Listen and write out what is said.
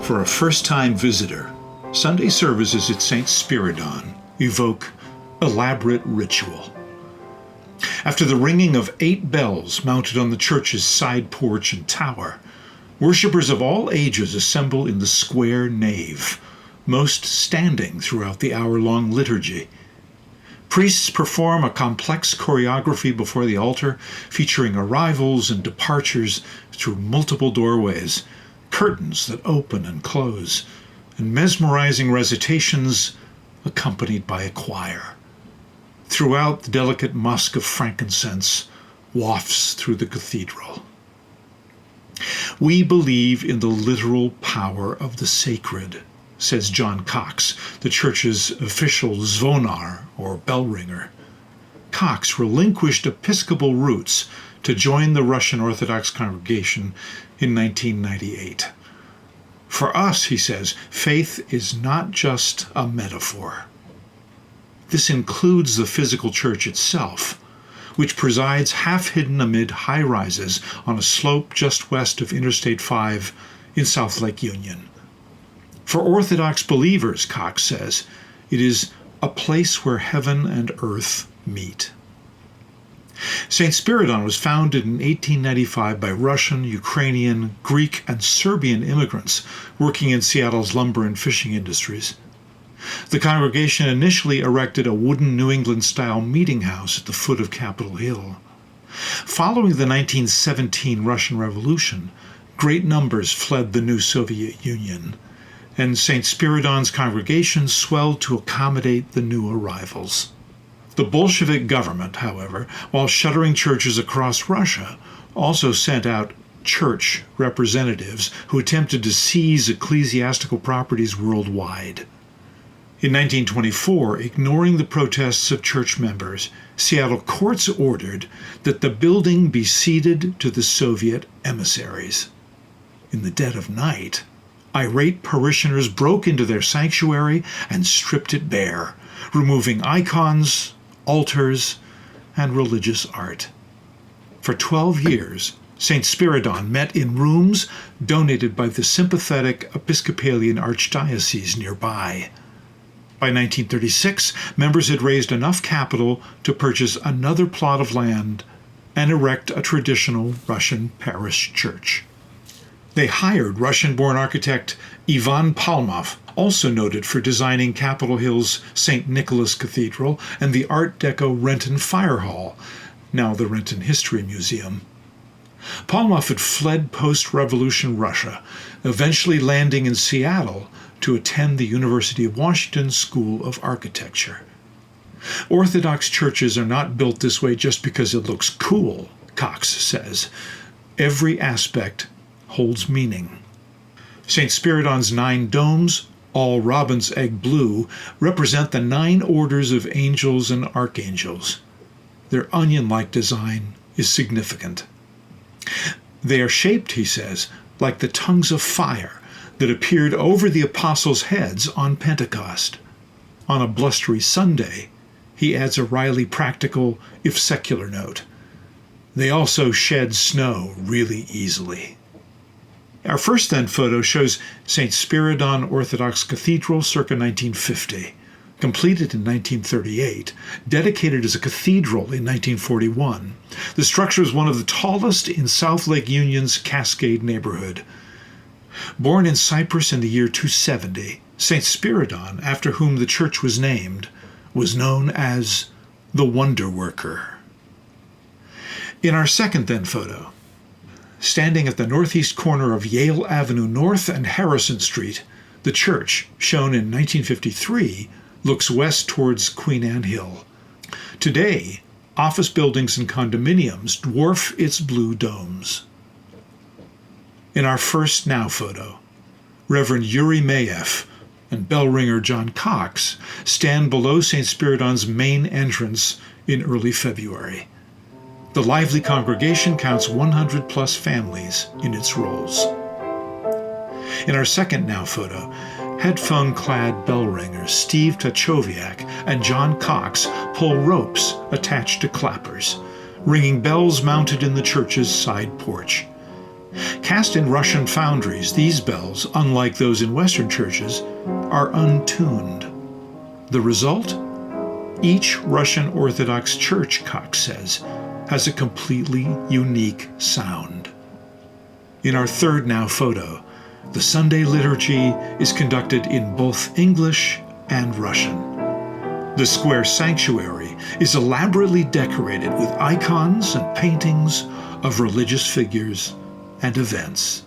For a first-time visitor, Sunday services at St. Spiridon evoke elaborate ritual. After the ringing of 8 bells mounted on the church's side porch and tower, worshippers of all ages assemble in the square nave, most standing throughout the hour-long liturgy. Priests perform a complex choreography before the altar, featuring arrivals and departures through multiple doorways, curtains that open and close, and mesmerizing recitations accompanied by a choir. Throughout, the delicate musk of frankincense wafts through the cathedral. We believe in the literal power of the sacred, says John Cox, the church's official zvonar, or bell ringer. Cox relinquished Episcopal roots to join the Russian Orthodox congregation in 1998. For us, he says, faith is not just a metaphor. This includes the physical church itself, which presides half-hidden amid high-rises on a slope just west of Interstate 5 in South Lake Union. For Orthodox believers, Cox says, it is a place where heaven and earth meet. St. Spiridon was founded in 1895 by Russian, Ukrainian, Greek, and Serbian immigrants working in Seattle's lumber and fishing industries. The congregation initially erected a wooden New England-style meeting house at the foot of Capitol Hill. Following the 1917 Russian Revolution, great numbers fled the new Soviet Union, and St. Spiridon's congregation swelled to accommodate the new arrivals. The Bolshevik government, however, while shuttering churches across Russia, also sent out church representatives who attempted to seize ecclesiastical properties worldwide. In 1924, ignoring the protests of church members, Seattle courts ordered that the building be ceded to the Soviet emissaries. In the dead of night, irate parishioners broke into their sanctuary and stripped it bare, removing icons, altars, and religious art. For 12 years, St. Spiridon met in rooms donated by the sympathetic Episcopalian archdiocese nearby. By 1936, members had raised enough capital to purchase another plot of land and erect a traditional Russian parish church. They hired Russian-born architect Ivan Palmov, also noted for designing Capitol Hill's St. Nicholas Cathedral and the Art Deco Renton Fire Hall, now the Renton History Museum. Palmov had fled post-revolution Russia, eventually landing in Seattle to attend the University of Washington School of Architecture. Orthodox churches are not built this way just because it looks cool, Cox says. Every aspect holds meaning. St. Spiridon's 9 domes, all robin's egg blue, represent the 9 orders of angels and archangels. Their onion-like design is significant. They are shaped, he says, like the tongues of fire that appeared over the apostles' heads on Pentecost. On a blustery Sunday, he adds a wryly practical, if secular note. They also shed snow really easily. Our first then photo shows St. Spiridon Orthodox Cathedral circa 1950, completed in 1938, dedicated as a cathedral in 1941. The structure is one of the tallest in South Lake Union's Cascade neighborhood. Born in Cyprus in the year 270, St. Spiridon, after whom the church was named, was known as the Wonder Worker. In our second then photo, standing at the northeast corner of Yale Avenue North and Harrison Street, the church, shown in 1953, looks west towards Queen Anne Hill. Today, office buildings and condominiums dwarf its blue domes. In our first now photo, Reverend Yuri Mayev and bell ringer John Cox stand below St. Spiridon's main entrance in early February. The lively congregation counts 100-plus families in its rolls. In our second now photo, headphone-clad bell ringers Steve Tachowiak and John Cox pull ropes attached to clappers, ringing bells mounted in the church's side porch. Cast in Russian foundries, these bells, unlike those in Western churches, are untuned. The result? Each Russian Orthodox church, Cox says, has a completely unique sound. In our third now photo, the Sunday liturgy is conducted in both English and Russian. The square sanctuary is elaborately decorated with icons and paintings of religious figures and events.